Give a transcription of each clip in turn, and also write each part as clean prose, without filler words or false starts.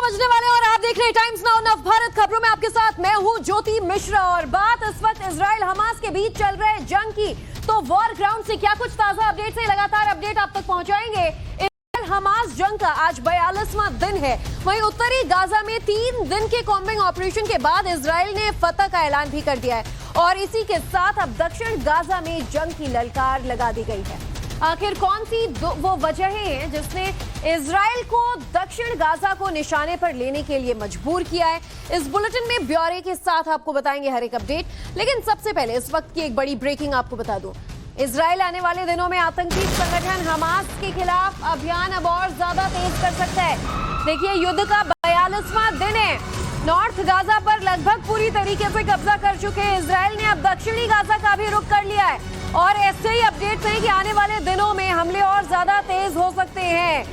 समझने वाले और आप देख रहे हैं टाइम्स नाउ नव भारत खबरों में आपके साथ मैं हूं ज्योति मिश्रा। और बात इस वक्त इजराइल हमास के बीच चल रहे जंग की, तो वॉर ग्राउंड से क्या कुछ ताजा अपडेट्स है, लगातार अपडेट आप तक पहुंचाएंगे। इजराइल हमास जंग का आज 42वां दिन है। वहीं उत्तरी गाजा में 3 दिन के कॉम्बिंग ऑपरेशन के बाद इजराइल ने फतह का ऐलान भी कर दिया है और इसी के साथ अब दक्षिण गाजा में जंग की ललकार लगा दी गई है। आखिर कौन सी वो वजहें हैं जिसने इजराइल को दक्षिण गाजा को निशाने पर लेने के लिए मजबूर किया है, इस बुलेटिन में ब्यौरे के साथ आपको बताएंगे हर एक अपडेट। लेकिन सबसे पहले इस वक्त की एक बड़ी ब्रेकिंग आपको बता दूं। इजराइल आने वाले दिनों में आतंकी संगठन हमास के खिलाफ अभियान अब और ज्यादा तेज कर सकता है। देखिए, युद्ध का 42वां दिन है। नॉर्थ गाजा पर लगभग पूरी तरीके से कब्जा कर चुके इजराइल ने अब दक्षिणी गाजा का भी रुख कर लिया है और ऐसे ही अपडेट्स हैं कि आने वाले दिनों में हमले और ज्यादा तेज हो सकते हैं।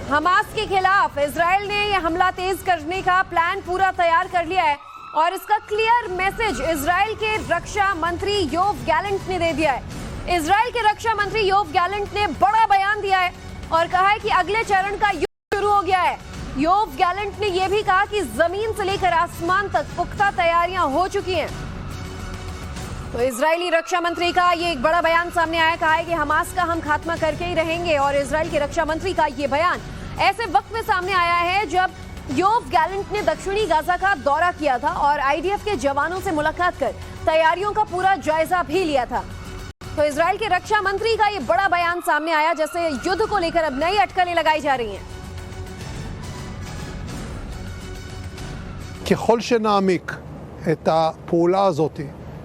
हमास के खिलाफ इजराइल ने यह हमला तेज करने का प्लान पूरा तैयार कर लिया है और इसका क्लियर मैसेज इजराइल के रक्षा मंत्री योव गैलेंट ने दे दिया है। इजराइल के रक्षा मंत्री योव गैलेंट ने बड़ा बयान दिया है और कहा है कि अगले चरण का युद्ध शुरू हो गया है। योव गैलेंट ने यह भी कहा कि जमीन से लेकर आसमान तक पुख्ता तैयारियां हो चुकी हैं। तो इजरायली रक्षा मंत्री का ये एक बड़ा बयान सामने आया, कहा है कि हमास का हम खात्मा करके ही रहेंगे। और इजराइल के रक्षा मंत्री का ये बयान ऐसे वक्त में सामने आया है जब योव गैलेंट ने दक्षिणी गाजा का दौरा किया था और आईडीएफ के जवानों से मुलाकात कर तैयारियों का पूरा जायजा भी लिया था। तो इजराइल के रक्षा मंत्री का ये बड़ा बयान सामने आया, जैसे युद्ध को लेकर अब नई अटकलें लगाई जा रही हैं। ככל שנעמיק את הפעולה הזאת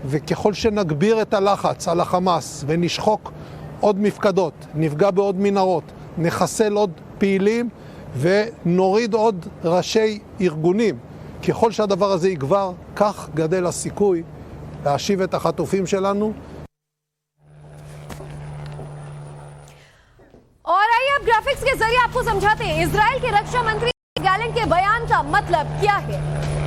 וככל שנגביר את הלחץ על החמאס ונשחוק עוד מפקדות, נפגע בעוד מנהרות, נחסל עוד פעילים ונוריד עוד ראשי ארגונים, ככל שהדבר הזה יגבר, כך גדל הסיכוי להשיב את החטופים שלנו. और आइए अब ग्राफिक्स के जरिए आपको समझाते हैं इजराइल के रक्षा मंत्री गैलेंट के बयान का मतलब क्या है।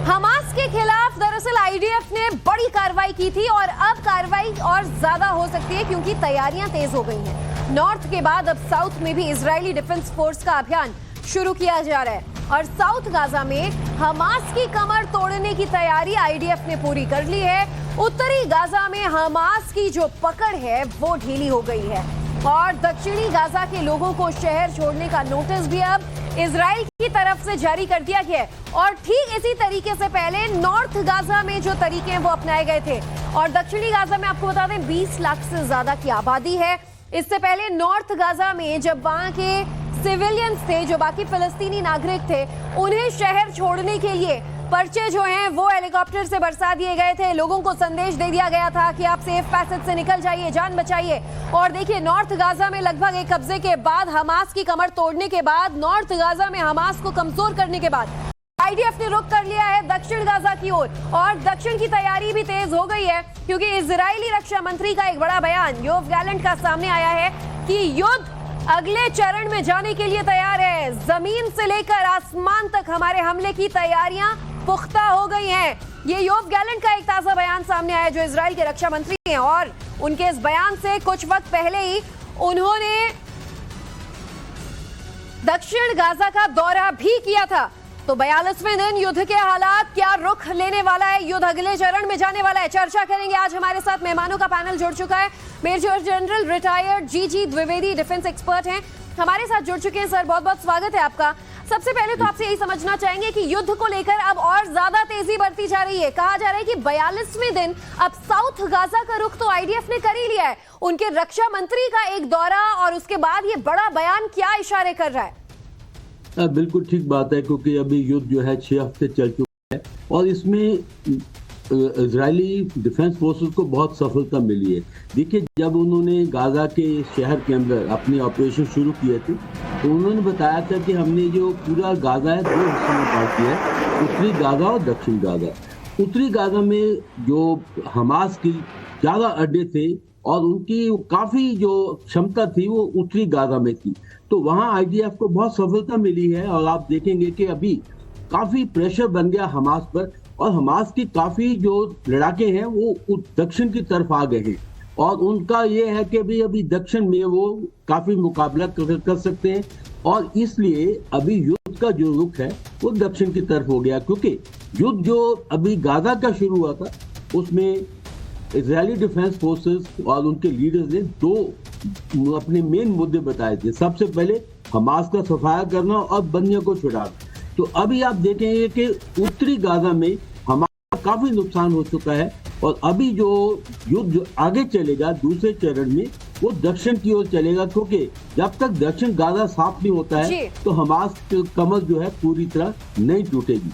हमास के खिलाफ दरअसल आईडीएफ ने बड़ी कार्रवाई की थी और अब कार्रवाई और ज्यादा हो सकती है क्योंकि तैयारियां तेज हो गई हैं। नॉर्थ के बाद अब साउथ में भी इजरायली डिफेंस फोर्स का अभियान शुरू किया जा रहा है और साउथ गाजा में हमास की कमर तोड़ने की तैयारी आईडीएफ ने पूरी कर ली है। उत्तरी गाजा में हमास की जो पकड़ है वो ढीली हो गई है और दक्षिणी गाजा के लोगों को शहर छोड़ने का नोटिस भी अब इजराइल की तरफ से जारी कर दिया गया है। और ठीक इसी तरीके से पहले नॉर्थ गाजा में जो तरीके हैं वो अपनाए गए थे और दक्षिणी गाजा में आपको बता दें 20 लाख से ज्यादा की आबादी है। इससे पहले नॉर्थ गाजा में जब वहां के सिविलियंस थे, जो बाकी फिलिस्तीनी नागरिक थे, उन्हें शहर छोड़ने के लिए पर्चे जो हैं वो हेलीकॉप्टर से बरसा दिए गए थे। लोगों को संदेश दे दिया गया था कि आप सेफ पैसेज से निकल जाइए, जान बचाइए। और देखिए, नॉर्थ गाजा में लगभग एक कब्जे के बाद, हमास की कमर तोड़ने के बाद, नॉर्थ गाजा में हमास को कमजोर करने के बाद आईडीएफ ने रुख कर लिया है दक्षिण गाजा की ओर और दक्षिण की तैयारी भी तेज हो गई है क्योंकि इजरायली रक्षा मंत्री का एक बड़ा बयान योव गैलेंट का सामने आया है कि युद्ध अगले चरण में जाने के लिए तैयार है। जमीन से लेकर आसमान तक हमारे हमले की तैयारियां पुख्ता हो गई हैं। ये योव गैलेंट का एक ताजा बयान सामने आया जो इजराइल के रक्षा मंत्री हैं और उनके इस बयान से कुछ वक्त पहले ही उन्होंने दक्षिण गाजा का दौरा भी किया था। तो 42वें दिन युद्ध के हालात क्या रुख लेने वाला है, युद्ध अगले चरण में जाने वाला है, चर्चा करेंगे। आज हमारे साथ मेहमानों का पैनल जुड़ चुका है। मेजर जनरल रिटायर्ड जीजी द्विवेदी डिफेंस एक्सपर्ट हैं, हमारे साथ जुड़ चुके हैं। सर, बहुत बहुत स्वागत है आपका। सबसे पहले तो आपसे यही समझना चाहेंगे कि युद्ध को लेकर अब और ज्यादा तेजी बढ़ती जा रही है। कहा जा रहा है कि 42वें दिन अब साउथ गाजा का रुख तो आईडीएफ ने कर ही लिया है। उनके रक्षा मंत्री का एक दौरा और उसके बाद ये बड़ा बयान क्या इशारे कर रहा है? बिल्कुल ठीक बात है क्योंकि अभी युद्ध जो है 6 हफ्ते चल चुका है और इसमें इजरायली डिफेंस फोर्सेस को बहुत सफलता मिली है। देखिए, जब उन्होंने गाजा के शहर के अंदर अपने ऑपरेशन शुरू किए थे तो उन्होंने बताया था कि हमने जो पूरा गाजा है 2 हिस्सों में बांट दिया है, उत्तरी गाजा और दक्षिण गाजा। उत्तरी गाजा में जो हमास की ज़्यादा अड्डे थे और उनकी काफ़ी जो क्षमता थी वो उत्तरी गाजा में थी, तो वहाँ आईडीएफ को बहुत सफलता मिली है। और आप देखेंगे कि अभी काफ़ी प्रेशर बन गया हमास पर और हमास की काफ़ी जो लड़ाके हैं वो दक्षिण की तरफ आ गए हैं और उनका ये है कि भी अभी दक्षिण में वो काफ़ी मुकाबला कर सकते हैं और इसलिए अभी युद्ध युद्ध का जो रुख है वो दक्षिण की तरफ हो गया, क्योंकि युद्ध जो अभी गाजा का शुरू हुआ था उसमें इजरायली डिफेंस फोर्सेस और उनके लीडर्स ने दो अपने मेन मुद्दे बताए थे। सबसे पहले हमास का सफाया करना और बंदियों को छुड़ाना। तो अभी आप देखेंगे कि उत्तरी गाजा में हमारा काफी नुकसान हो चुका है, और अभी जो युद्ध जो आगे चलेगा दूसरे चरण में वो दक्षिण की ओर चलेगा, क्योंकि जब तक दक्षिण गाजा साफ नहीं होता है तो हमास की कमर जो है पूरी तरह नहीं टूटेगी।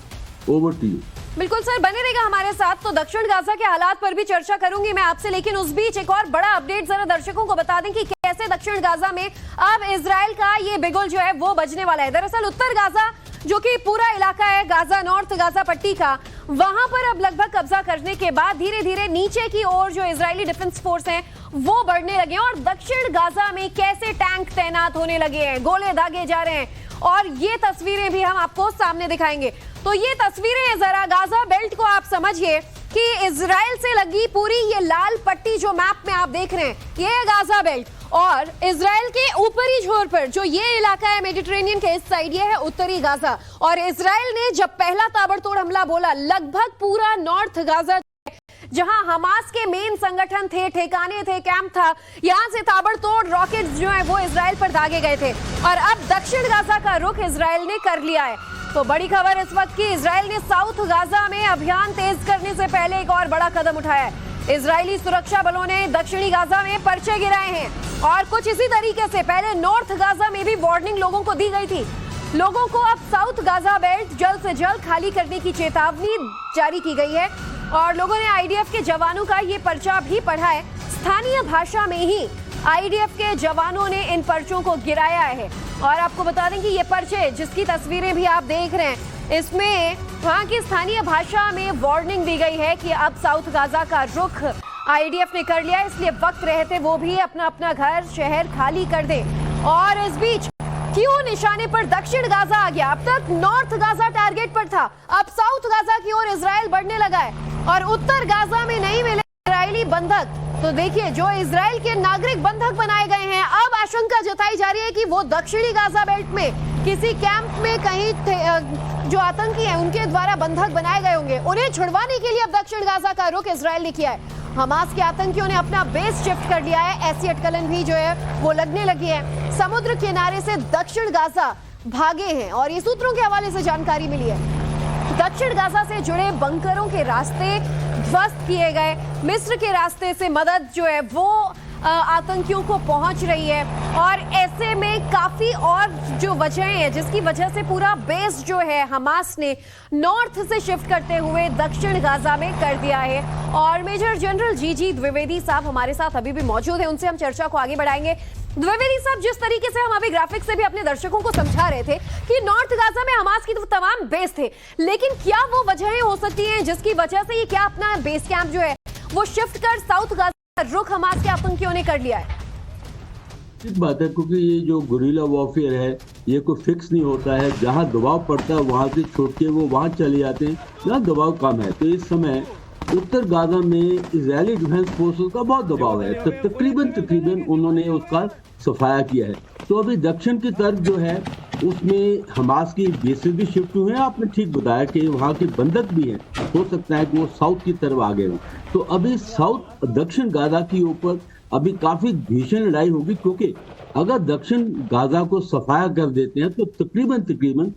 Over to you. बिल्कुल सर, बने रहेगा हमारे साथ। तो दक्षिण गाजा के हालात पर भी चर्चा करूंगी मैं आपसे, लेकिन उस बीच एक और बड़ा अपडेट जरा दर्शकों को बता दें कि कैसे दक्षिण गाजा में अब इजराइल का ये बिगुल जो है वो बजने वाला है। दरअसल उत्तर गाजा जो कि पूरा इलाका है गाजा नॉर्थ गाजा पट्टी का, वहां पर अब लगभग कब्जा करने के बाद धीरे धीरे नीचे की ओर जो इजरायली डिफेंस फोर्स हैं वो बढ़ने लगे हैं, और दक्षिण गाजा में कैसे टैंक तैनात होने लगे हैं, गोले दागे जा रहे हैं, और ये तस्वीरें भी हम आपको सामने दिखाएंगे। तो ये तस्वीरें जरा गाजा बेल्ट को आप समझिए कि इजराइल से लगी पूरी ये लाल पट्टी जो मैप में आप देख रहे हैं ये है गाजा बेल्ट, और इजराइल के ऊपरी छोर पर जो ये इलाका है मेडिटेरेनियन के इस साइड ये है उत्तरी गाजा। और इजराइल ने जब पहला ताबड़तोड़ हमला बोला लगभग पूरा नॉर्थ गाजा जहां हमास के मेन संगठन थे, ठिकाने थे, कैंप था, यहां से ताबड़तोड़ रॉकेट्स जो है वो इजराइल पर दागे गए थे, और अब दक्षिण गाजा का रुख इजराइल ने कर लिया है। तो बड़ी खबर इस वक्त की, इजराइल ने साउथ गाजा में अभियान तेज करने से पहले एक और बड़ा कदम उठाया है। इजरायली सुरक्षा बलों ने दक्षिणी गाजा में पर्चे गिराए हैं, और कुछ इसी तरीके से पहले नॉर्थ गाजा में भी वार्निंग लोगों को दी गई थी। लोगों को अब साउथ गाजा बेल्ट जल्द से जल्द खाली करने की चेतावनी जारी की गई है, और लोगों ने आईडीएफ के जवानों का ये पर्चा भी पढ़ा है। स्थानीय भाषा में ही आईडीएफ के जवानों ने इन पर्चों को गिराया है, और आपको बता दें कि ये पर्चे जिसकी तस्वीरें भी आप देख रहे हैं इसमें वहां की स्थानीय भाषा में वार्निंग दी गई है कि अब साउथ गाजा का रुख आईडीएफ ने कर लिया, इसलिए वक्त रहते वो भी अपना अपना घर शहर खाली कर दे। और इस बीच क्यों निशाने पर दक्षिण गाजा आ गया? अब तक नॉर्थ गाजा टारगेट पर था, अब साउथ गाजा की ओर इजराइल बढ़ने लगा है, और उत्तर गाजा में नहीं मिले इजरायली बंधक। तो देखिए जो इजराइल के नागरिक बंधक बनाए गए हैं, अब आशंका जताई जा रही है कि वो दक्षिणी गाजा बेल्ट में किसी कैंप में कहीं जो आतंकी हैं उनके द्वारा बंधक बनाए गए होंगे। उन्हें छुड़वाने के लिए अब दक्षिण गाजा का रुख इजराइल ने किया है। हमास के आतंकियों ने अपना बेस शिफ्ट कर लिया है, ऐसी अटकलन भी जो है वो लगने लगी है। समुद्र किनारे से दक्षिण गाजा भागे हैं, और ये सूत्रों के हवाले से जानकारी मिली है। दक्षिण गाजा से जुड़े बंकरों के रास्ते ध्वस्त किए गए, मिस्र के रास्ते से मदद जो है वो आतंकियों को पहुंच रही है, और ऐसे में काफी और जो वजहें हैं जिसकी वजह से पूरा बेस जो है हमास ने नॉर्थ से शिफ्ट करते हुए दक्षिण गाजा में कर दिया है। और मेजर जनरल जी द्विवेदी साहब हमारे साथ अभी भी मौजूद है, उनसे हम चर्चा को आगे बढ़ाएंगे। द्विवेदी साहब, जिस तरीके से हम अभी ग्राफिक से भी अपने दर्शकों को समझा रहे थे कि नॉर्थ गाजा में हमास की तो तमाम बेस थे, लेकिन क्या वो वजहें हो सकती हैं जिसकी वजह से ये क्या अपना बेस कैंप जो है वो शिफ्ट कर साउथ गाजा रुख हमास के आतंकियों ने कर लिया है? ठीक बात है, क्योंकि ये जो गुरिल्ला वॉरफेयर है ये कोई फिक्स नहीं होता है। जहाँ दबाव पड़ता है वहां से छोड़ के वो वहां चले जाते हैं जहाँ दबाव कम है। तो इस समय उत्तर गाजा में इजरायली डिफेंस फोर्सेस का बहुत दबाव है, तो तकरीबन उन्होंने उसका सफाया किया है। तो अभी दक्षिण की तरफ जो है उसमें हमास की बेसिस भी शिफ्ट हुए हैं। आपने ठीक बताया कि वहाँ के बंधक भी हैं, हो सकता है कि वो साउथ की तरफ आ गए हों। तो अभी साउथ दक्षिण गाजा के ऊपर अभी काफी भीषण लड़ाई होगी, क्योंकि अगर दक्षिण गाजा को सफाया कर देते हैं तो तकरीबन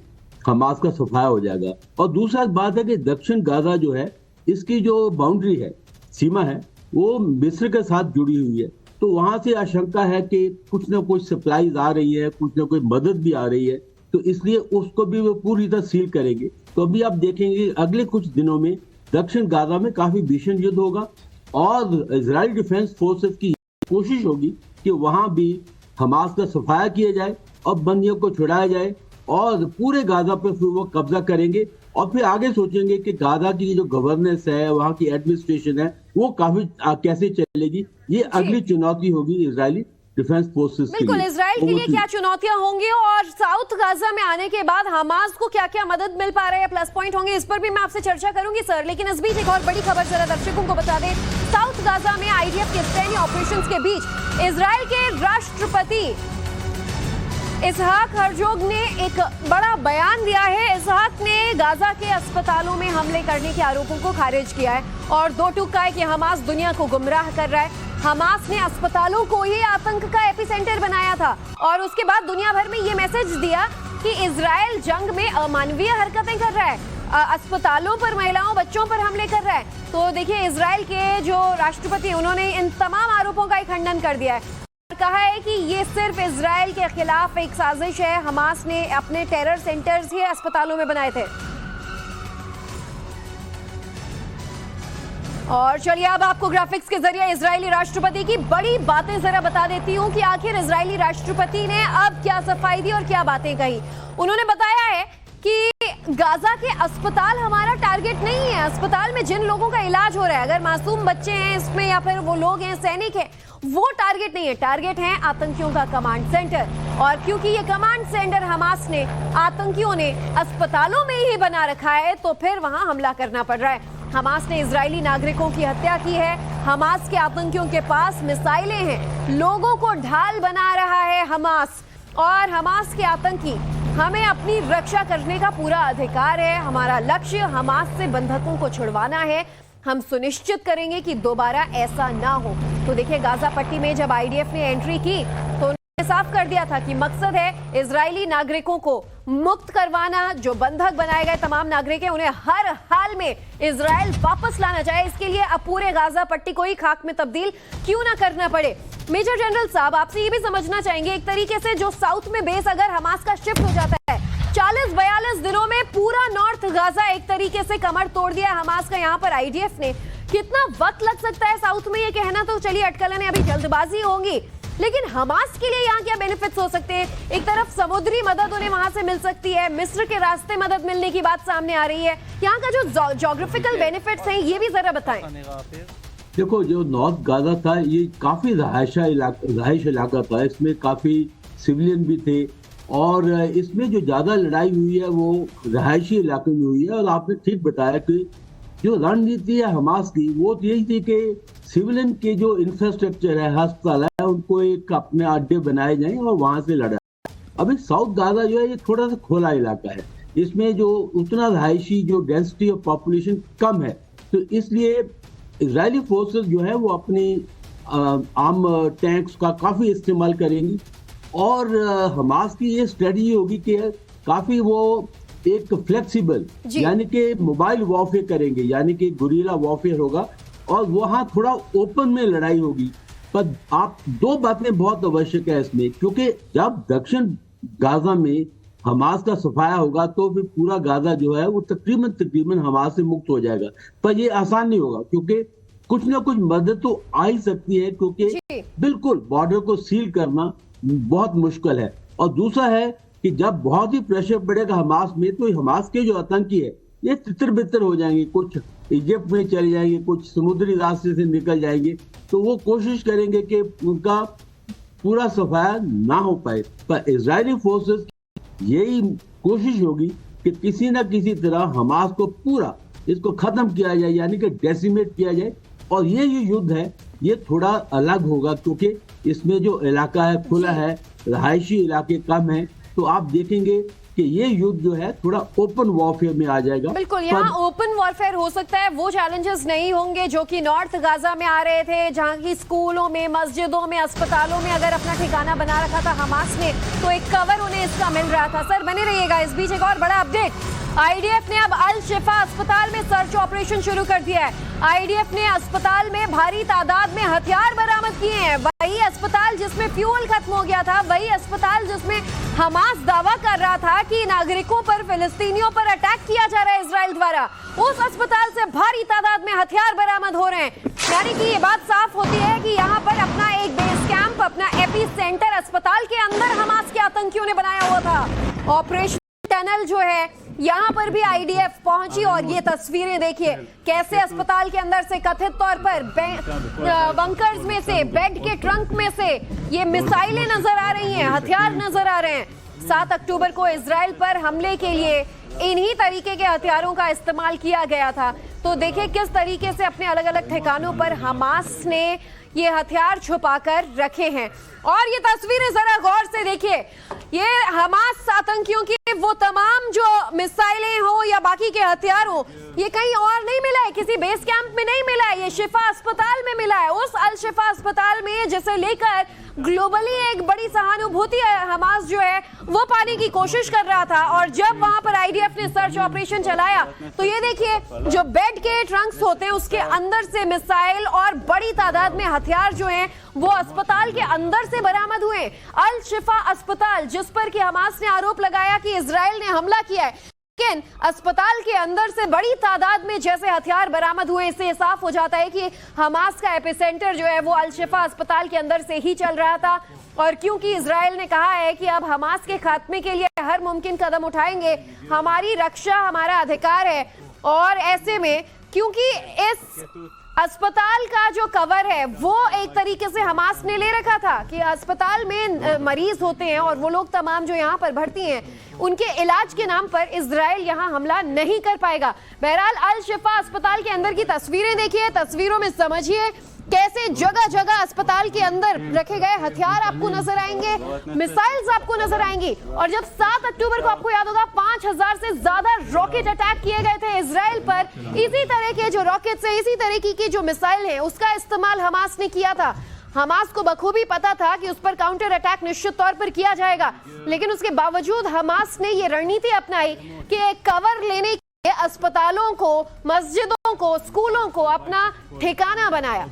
हमास का सफाया हो जाएगा। और दूसरा बात है कि दक्षिण गाजा जो है इसकी जो बाउंड्री है, सीमा है, वो मिस्र के साथ जुड़ी हुई है। तो वहां से आशंका है कि कुछ ना कुछ सप्लाईज आ रही है, कुछ ना कुछ मदद भी आ रही है, तो इसलिए उसको भी वो पूरी तरह सील करेंगे। तो अभी आप देखेंगे अगले कुछ दिनों में दक्षिण गाजा में काफी भीषण युद्ध होगा, और इजराइल डिफेंस फोर्सेस की कोशिश होगी कि वहां भी हमास का सफाया किया जाए और बंदियों को छुड़ाया जाए, और पूरे गाजा पर फिर वो कब्जा करेंगे, और फिर आगे सोचेंगे कि गाजा की जो गवर्नेंस है, वहाँ की एडमिनिस्ट्रेशन है, वो काफी कैसे चलेगी। ये अगली चुनौती होगी इजरायली डिफेंस फोर्सेस के लिए। बिल्कुल, इजराइल के लिए क्या चुनौतियां होंगी, और साउथ गाजा में आने के बाद हमास को क्या क्या मदद मिल पा रहा है, प्लस पॉइंट होंगे, इस पर भी मैं आपसे चर्चा करूंगी सर। लेकिन इस बीच एक और बड़ी खबर जरा दर्शकों को बता दें। साउथ गाजा में आईडीएफ के सैन्य ऑपरेशंस के बीच इजराइल के राष्ट्रपति इसहाक हरजोग ने एक बड़ा बयान दिया है। इसहाक ने गाजा के अस्पतालों में हमले करने के आरोपों को खारिज किया है और दो टूक कहा है कि हमास दुनिया को गुमराह कर रहा है। हमास ने अस्पतालों को ही आतंक का एपिसेंटर बनाया था और उसके बाद दुनिया भर में ये मैसेज दिया कि इजराइल जंग में अमानवीय हरकतें कर रहा है, अस्पतालों पर, महिलाओं, बच्चों पर हमले कर रहा है। तो देखिए, इजराइल के जो राष्ट्रपति, उन्होंने इन तमाम आरोपों का खंडन कर दिया है। कहा है कि ये सिर्फ इजराइल के खिलाफ एक साजिश है। हमास ने अपने टेरर सेंटर्स ही अस्पतालों में बनाए थे। और चलिए अब आपको ग्राफिक्स के जरिए इजरायली राष्ट्रपति की बड़ी बातें जरा बता देती हूं कि आखिर इजरायली राष्ट्रपति ने अब क्या सफाई दी और क्या बातें कही। उन्होंने बताया है कि गाजा के अस्पताल हमारा टारगेट नहीं है। अस्पताल में जिन लोगों का इलाज हो रहा है, अगर मासूम बच्चे हैं इसमें या फिर वो लोग हैं, सैनिक हैं, वो टारगेट नहीं है। टारगेट है आतंकियों का कमांड सेंटर। और क्योंकि ये कमांड सेंटर हमास ने, आतंकियों ने अस्पतालों में ही बना रखा है, तो फिर वहां हमला करना पड़ रहा है। हमास ने इजरायली नागरिकों की हत्या की है। हमास के आतंकियों के पास मिसाइलें हैं, लोगों को ढाल बना रहा है हमास। और हमास के आतंकी, हमें अपनी रक्षा करने का पूरा अधिकार है। हमारा लक्ष्य हमास से बंधकों को छुड़वाना है। हम सुनिश्चित करेंगे कि दोबारा ऐसा ना हो। तो देखिए, गाजा पट्टी में जब आईडीएफ ने एंट्री की तो उन्होंने साफ कर दिया था कि मकसद है इजरायली नागरिकों को मुक्त करवाना। जो बंधक बनाए गए तमाम नागरिक हैं, उन्हें हर हाल में इजराइल वापस लाना चाहिए। इसके लिए अब पूरे गाजा पट्टी को ही खाक में तब्दील क्यों ना करना पड़े। मेजर जनरल साहब, आपसे ये भी समझना चाहेंगे, एक तरीके से जो साउथ में बेस अगर हमास का शिफ्ट हो जाता है, 40-42 दिनों में पूरा नॉर्थ गाजा एक तरीके से कमर तोड़ दिया हमास का यहाँ पर आईडीएफ ने। कितना वक्त लग सकता है साउथ में, ये कहना तो चलिए अटकलें अभी जल्दबाजी होंगी, लेकिन हमास के लिए यहाँ क्या बेनिफिट्स हो सकते हैं? एक तरफ समुद्री मदद उन्हें वहां से मिल सकती है, मिस्र के रास्ते मदद मिलने की बात सामने आ रही है। यहाँ का जो ज्योग्राफिकल बेनिफिट्स हैं, ये भी जरा बताएं। देखो, जो नॉर्थ गाजा था ये काफी रहायश इलाका था। इसमें काफी सिविलियन भी थे और इसमें जो ज्यादा लड़ाई हुई है वो रहायशी इलाके में हुई है। और आपने ठीक बताया कि जो रणनीति है हमास की, वो यही थी कि सिविलियन के जो इंफ्रास्ट्रक्चर है, अस्पताल है, उनको एक अपने अड्डे बनाए जाएं और वहां से लड़ा। अभी साउथ गाजा जो है ये थोड़ा सा खुला इलाका है, इसमें जो उतना रहायशी जो डेंसिटी ऑफ पॉपुलेशन कम है, तो इसलिए इजरायली फोर्सेस जो है वो अपनी आर्म टैंक्स का काफी इस्तेमाल करेंगी। और हमास की ये स्ट्रेटजी होगी कि काफी वो एक फ्लेक्सिबल, यानी कि मोबाइल वॉरफेयर करेंगे, यानी कि गुरिल्ला वॉरफेयर होगा और वहां थोड़ा ओपन में लड़ाई होगी। पर आप दो बातें बहुत आवश्यक है इसमें, क्योंकि जब दक्षिण गाजा में हमास का सफाया होगा तो फिर पूरा गाजा जो है वो तकरीबन हमास से मुक्त हो जाएगा। पर ये आसान नहीं होगा, क्योंकि कुछ ना कुछ मदद तो आ ही सकती है, क्योंकि बिल्कुल बॉर्डर को सील करना बहुत मुश्किल है। और दूसरा है कि जब बहुत ही प्रेशर पड़ेगा हमास में, तो हमास के जो आतंकी है ये तितर बितर हो जाएंगे, कुछ इजिप्ट में चले जाएंगे, कुछ समुद्री रास्ते से निकल जाएंगे। तो वो कोशिश करेंगे कि उनका पूरा सफाया ना हो पाए। पर इजरायली फोर्सेस यही कोशिश होगी कि किसी ना किसी तरह हमास को पूरा इसको खत्म किया जाए, यानी कि डेसिमेट किया जाए। और ये जो युद्ध है ये थोड़ा अलग होगा, क्योंकि इसमें जो इलाका है खुला है, रहायशी इलाके कम है। तो आप देखेंगे कि ये युद्ध जो है थोड़ा ओपन वॉरफेयर में आ जाएगा। बिल्कुल, यहाँ ओपन वॉरफेयर हो सकता है। वो चैलेंजेस नहीं होंगे जो कि नॉर्थ गाजा में आ रहे थे, जहाँ की स्कूलों में, मस्जिदों में, अस्पतालों में अगर अपना ठिकाना बना रखा था हमास ने, तो एक कवर उन्हें इसका मिल रहा था। सर बने रहिएगा। इस बीच एक और बड़ा अपडेट, आईडीएफ ने अब अल शिफा अस्पताल में सर्च ऑपरेशन शुरू कर दिया है। आईडीएफ ने अस्पताल में भारी तादाद में हथियार बरामद किए हैं। वही अस्पताल जिसमें फ्यूल खत्म हो गया था, वही अस्पताल जिसमें हमास दावा कर रहा था कि नागरिकों पर, फिलिस्तीनियों पर अटैक किया जा रहा है इजराइल द्वारा, उस अस्पताल से भारी तादाद में हथियार बरामद हो रहे हैं। यानी कि ये बात साफ होती है कि यहाँ पर अपना एक बेस कैंप, अपना एपी सेंटर अस्पताल के अंदर हमास के आतंकियों ने बनाया हुआ था। ऑपरेशन टनल जो है, यहाँ पर भी आईडीएफ पहुंची और ये तस्वीरें देखिए कैसे अस्पताल के अंदर से कथित तौर पर बंकर्स में से, बेड के ट्रंक में से ये मिसाइलें नजर आ रही हैं, हथियार नजर आ रहे हैं। 7 अक्टूबर को इजराइल पर हमले के लिए इन्हीं तरीके के हथियारों का इस्तेमाल किया गया था। तो देखिए किस तरीके से अपने अलग अलग ठिकानों पर हमास ने ये हथियार छुपाकर रखे हैं। और ये तस्वीरें जरा गौर से देखिए, ये हमास आतंकियों की वो तमाम जो मिसाइलें हो या बाकी के हथियार हो, ये कहीं और नहीं मिला है, किसी बेस कैंप में नहीं मिला है, ये शिफा अस्पताल में मिला है। उस अल शिफा अस्पताल में जिसे लेकर ग्लोबली एक बड़ी सहानुभूति हमास जो है वो पाने की कोशिश कर रहा था। और जब वहां पर आईडीएफ ने सर्च ऑपरेशन चलाया तो ये देखिए जो बेड के ट्रंक्स होते हैं उसके अंदर से मिसाइल और बड़ी तादाद में हथियार जो हैं वो अस्पताल के अंदर से बरामद हुए। अल शिफा अस्पताल जिस पर कि हमास ने आरोप लगाया कि इजराइल ने हमला किया है, लेकिन अस्पताल के अंदर से बड़ी तादाद में जैसे हथियार बरामद हुए, इससे साफ हो जाता है कि हमास का एपिसेंटर जो है वो अल शिफा अस्पताल के अंदर से ही चल रहा था। और क्योंकि इजराइल ने कहा है कि अब हमास के खात्मे के लिए हर मुमकिन कदम उठाएंगे, हमारी रक्षा हमारा अधिकार है, और ऐसे में क्योंकि इस अस्पताल का जो कवर है वो एक तरीके से हमास ने ले रखा था कि अस्पताल में मरीज होते हैं और वो लोग तमाम जो यहाँ पर भर्ती हैं उनके इलाज के नाम पर इजराइल यहाँ हमला नहीं कर पाएगा। बहरहाल अल शिफा अस्पताल के अंदर की तस्वीरें देखिए, तस्वीरों में समझिए कैसे जगह जगह अस्पताल के अंदर रखे गए हथियार आपको नजर आएंगे, मिसाइल्स आपको नजर आएंगी। और जब 7 अक्टूबर को आपको याद होगा 5000 से ज्यादा रॉकेट अटैक किए गए थे इजराइल पर, इसी तरह के जो रॉकेट से इसी तरीके की जो मिसाइल है उसका इस्तेमाल हमास ने किया था। हमास को बखूबी पता था कि उस पर काउंटर अटैक निश्चित तौर पर किया जाएगा, लेकिन उसके बावजूद हमास ने ये रणनीति अपनाई कि एक कवर लेने के अस्पतालों को, मस्जिदों को, स्कूलों को अपना ठिकाना बनाया।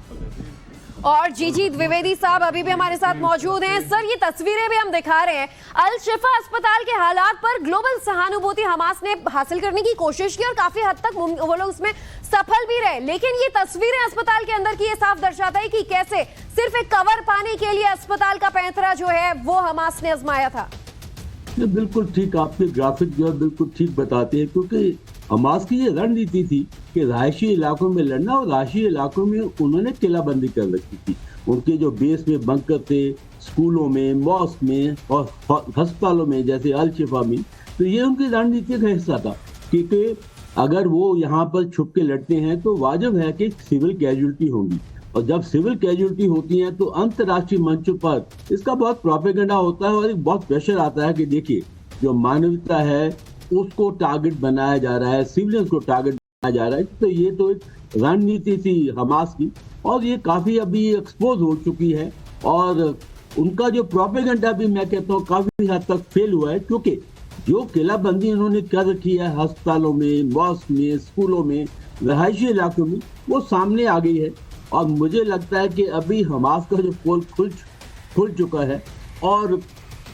और जीजी द्विवेदी साहब अभी भी हमारे साथ मौजूद हैं। सर, ये तस्वीरें भी हम दिखा रहे हैं, अल शिफा अस्पताल के हालात पर ग्लोबल सहानुभूति हमास ने हासिल करने की कोशिश की और काफी हद तक वो लोग उसमें सफल भी रहे, लेकिन ये तस्वीरें अस्पताल के अंदर की ये साफ दर्शाता है कि कैसे सिर्फ एक कवर पाने के लिए अस्पताल का पैंतरा जो है वो हमास ने आजमाया था। बिल्कुल ठीक, आपके ग्राफिक जो है बिल्कुल ठीक बताते हैं, क्योंकि हमास की ये रणनीति थी कि रहायशी इलाकों में लड़ना, और रहायशी इलाकों में उन्होंने किलाबंदी कर रखी थी। उनके जो बेस में बंकर थे, स्कूलों में, मॉस्क में और अस्पतालों में जैसे अल शिफा में, तो ये उनकी रणनीति का हिस्सा था। क्योंकि अगर वो यहाँ पर छुप के लड़ते हैं तो वाजिब है कि सिविल कैजुअलिटी होगी, और जब सिविल कैजुअलिटी होती है तो अंतर्राष्ट्रीय मंचों पर इसका बहुत प्रोपेगेंडा होता है और एक बहुत प्रेशर आता है कि देखिए जो मानवता है उसको टारगेट बनाया जा रहा है, सिविलियंस को टारगेट बनाया जा रहा है। तो ये तो एक रणनीति थी हमास की, और ये काफी अभी एक्सपोज हो चुकी है, और उनका जो प्रोपेगेंडा भी मैं कहता हूँ काफी हद तक फेल हुआ है, क्योंकि जो किलाबंदी उन्होंने कर रखी है अस्पतालों में, मॉस्क में, स्कूलों में, रहायशी इलाकों में, वो सामने आ गई है। और मुझे लगता है कि अभी हमास का जो पोल खुल चुका है, और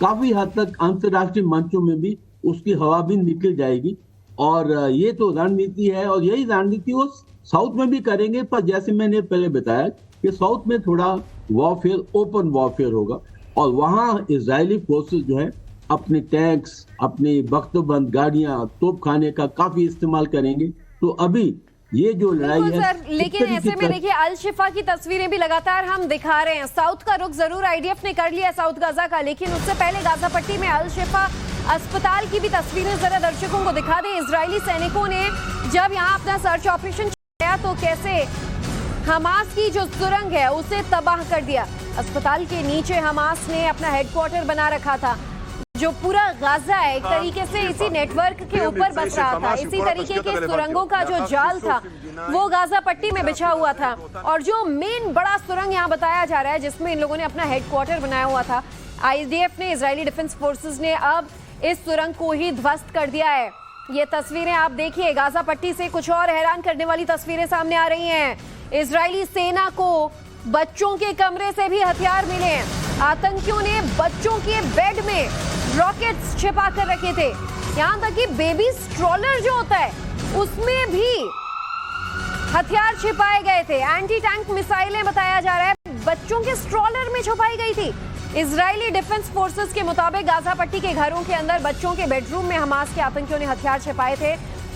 काफी हद तक अंतर्राष्ट्रीय मंचों में भी उसकी हवा भी निकल जाएगी। और ये तो रणनीति है, और यही रणनीति वो साउथ में भी करेंगे, पर जैसे मैंने पहले बताया कि साउथ में थोड़ा वॉरफेयर, ओपन वॉरफेयर होगा, और वहाँ इजरायली फोर्सेस जो है अपने टैंक्स, अपने बख्तबंद गाड़ियां, तोपखाने का काफी इस्तेमाल करेंगे। तो अभी ये जो लड़ाई है सर, लेकिन ऐसे में देखिए अल शिफा की तस्वीरें भी लगातार हम दिखा रहे हैं। साउथ का रुख जरूर आईडीएफ ने कर लिया साउथ गाजा का, लेकिन उससे पहले गाजा पट्टी में अल शिफा अस्पताल की भी तस्वीरें जरा दर्शकों को दिखा दें। इजरायली सैनिकों ने जब यहाँ अपना सर्च ऑपरेशन किया तो कैसे हमास की जो सुरंग है उसे तबाह कर दिया। अस्पताल के नीचे हमास ने अपना हेडक्वार्टर बना रखा था। जो पूरा गाजा है एक तरीके से इसी नेटवर्क के ऊपर बस रहा था, इसी तरीके के सुरंगों का जो जाल था वो गाजा पट्टी में बिछा हुआ था। और जो मेन बड़ा सुरंग यहाँ बताया जा रहा है जिसमें इन लोगों ने अपना हेडक्वार्टर बनाया हुआ था, आईडीएफ ने, इजरायली डिफेंस फोर्सेस ने अब इस सुरंग को ही ध्वस्त कर दिया है। ये तस्वीरें आप देखिए, गाजा पट्टी से कुछ और हैरान करने वाली तस्वीरें सामने आ रही हैं। इजरायली सेना को बच्चों के कमरे से भी हथियार मिले हैं। आतंकियों ने बच्चों के बेड में रॉकेट्स छिपा कर रखे थे, यहां तक कि बेबी स्ट्रॉलर जो होता है उसमें भी हथियार छिपाए गए थे। एंटी टैंक मिसाइलें बताया जा रहा है बच्चों के स्ट्रॉलर में छुपाई गई थी। इजरायली डिफेंस फोर्सेस के मुताबिक गाजा पट्टी के घरों के अंदर बच्चों के बेडरूम में हमास के आतंकियों ने हथियार छिपाए थे,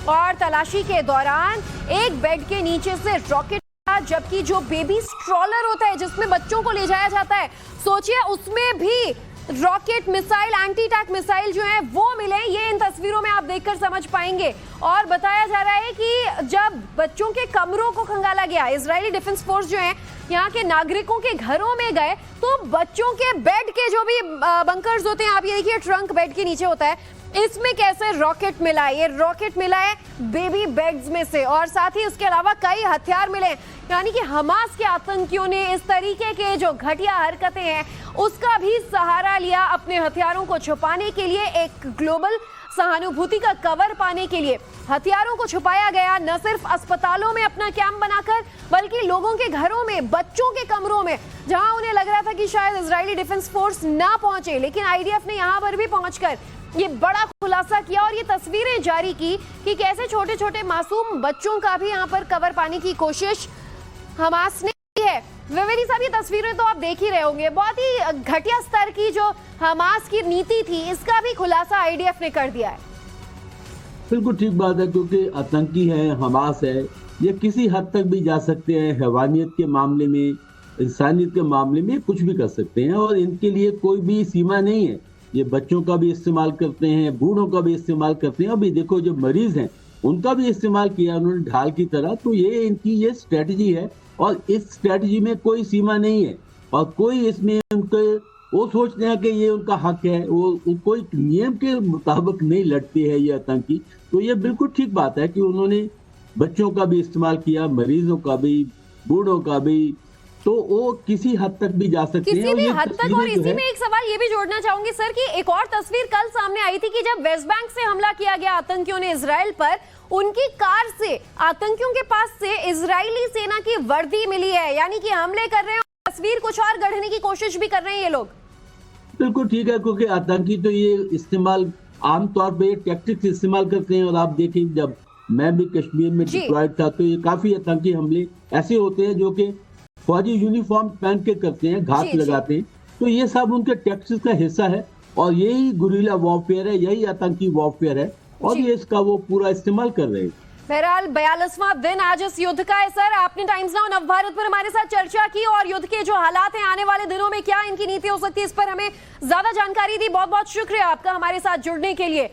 और तलाशी के दौरान एक बेड के नीचे से रॉकेट, जबकि जो बेबी स्ट्रॉलर होता है जिसमें बच्चों को ले जाया जाता है, सोचिए उसमें भी rocket missile, anti tank missile जो है वो मिले, ये इन तस्वीरों में आप देखकर समझ पाएंगे। और बताया जा रहा है कि जब बच्चों के कमरों को खंगाला गया, इजरायली डिफेंस फोर्स जो है यहाँ के नागरिकों के घरों में गए, तो बच्चों के बेड के जो भी बंकर्स होते हैं, आप ये देखिए ट्रंक बेड के नीचे होता है, इसमें कैसे रॉकेट मिला है। ये रॉकेट मिला है बेबी बेड्स में से, और साथ ही उसके अलावा कई हथियार मिले। यानी कि हमास के आतंकियों ने इस तरीके के जो घटिया हरकतें हैं उसका भी सहारा लिया अपने हथियारों को छुपाने के लिए, एक ग्लोबल सहानुभूति का कवर पाने के लिए हथियारों को छुपाया गया। न सिर्फ अस्पतालों में अपना कैंप बनाकर, बल्कि लोगों के घरों में, बच्चों के कमरों में, जहां उन्हें लग रहा था कि शायद इजरायली डिफेंस फोर्स ना पहुंचे, लेकिन आईडीएफ ने यहां पर भी पहुंचकर ये बड़ा खुलासा किया और ये तस्वीरें जारी की कि कैसे छोटे छोटे मासूम बच्चों का भी यहाँ पर कवर पाने की कोशिश हमास ने की है। विवेदी साहब, ये तस्वीरें तो आप देख ही रहे होंगे, बहुत ही घटिया स्तर की जो हमास की नीति थी, इसका भी खुलासा आईडीएफ ने कर दिया है। बिल्कुल ठीक बात है, क्योंकि आतंकी है, हमास है, ये किसी हद तक भी जा सकते हैं। हैवानियत के मामले में, इंसानियत के मामले में कुछ भी कर सकते हैं, और इनके लिए कोई भी सीमा नहीं है। ये बच्चों का भी इस्तेमाल करते हैं, बूढ़ों का भी इस्तेमाल करते हैं। अभी देखो जो मरीज हैं उनका भी इस्तेमाल किया उन्होंने ढाल की तरह। तो ये इनकी ये स्ट्रेटजी है, और इस स्ट्रेटजी में कोई सीमा नहीं है, और कोई इसमें उनके वो सोचते हैं कि ये उनका हक है, वो कोई नियम के मुताबिक नहीं लड़ते हैं ये आतंकी। तो ये बिल्कुल ठीक बात है कि उन्होंने बच्चों का भी इस्तेमाल किया, मरीजों का भी, बूढ़ों का भी, तो वो किसी हद तक भी जा सकते हैं। किसी भी हद तक। और इसी में एक सवाल ये भी जोड़ना चाहूंगी सर कि एक और तस्वीर कल सामने आई थी कि जब वेस्ट बैंक से हमला किया गया आतंकियों ने इजराइल पर, उनकी कार से, आतंकियों के पास से इजरायली सेना की वर्दी मिली है। यानी कि हमले कर रहे हैं, तस्वीर कुछ और गढ़ने की कोशिश भी कर रहे हैं ये लोग। बिल्कुल ठीक है, क्योंकि आतंकी तो ये इस्तेमाल आमतौर पे टैक्टिक्स इस्तेमाल करते हैं। और आप देखें, जब मैं भी कश्मीर में डिप्लॉयड था तो ये काफी आतंकी हमले ऐसे होते हैं जो कि फौजी यूनिफॉर्म पहन के करते हैं, घात लगाते हैं। तो ये सब उनके टैक्टिक्स का हिस्सा है, और यही गुरिल्ला वॉरफेयर है, यही आतंकी वॉरफेयर है, और ये इसका वो पूरा इस्तेमाल कर रहे हैं। बहरहाल 42वां दिन आज इस युद्ध का है सर। आपने टाइम्स नाउ नवभारत पर हमारे साथ चर्चा की, और युद्ध के जो हालात हैं आने वाले दिनों में क्या इनकी नीति हो सकती है, इस पर हमें ज्यादा जानकारी दी। बहुत बहुत शुक्रिया आपका हमारे साथ जुड़ने के लिए।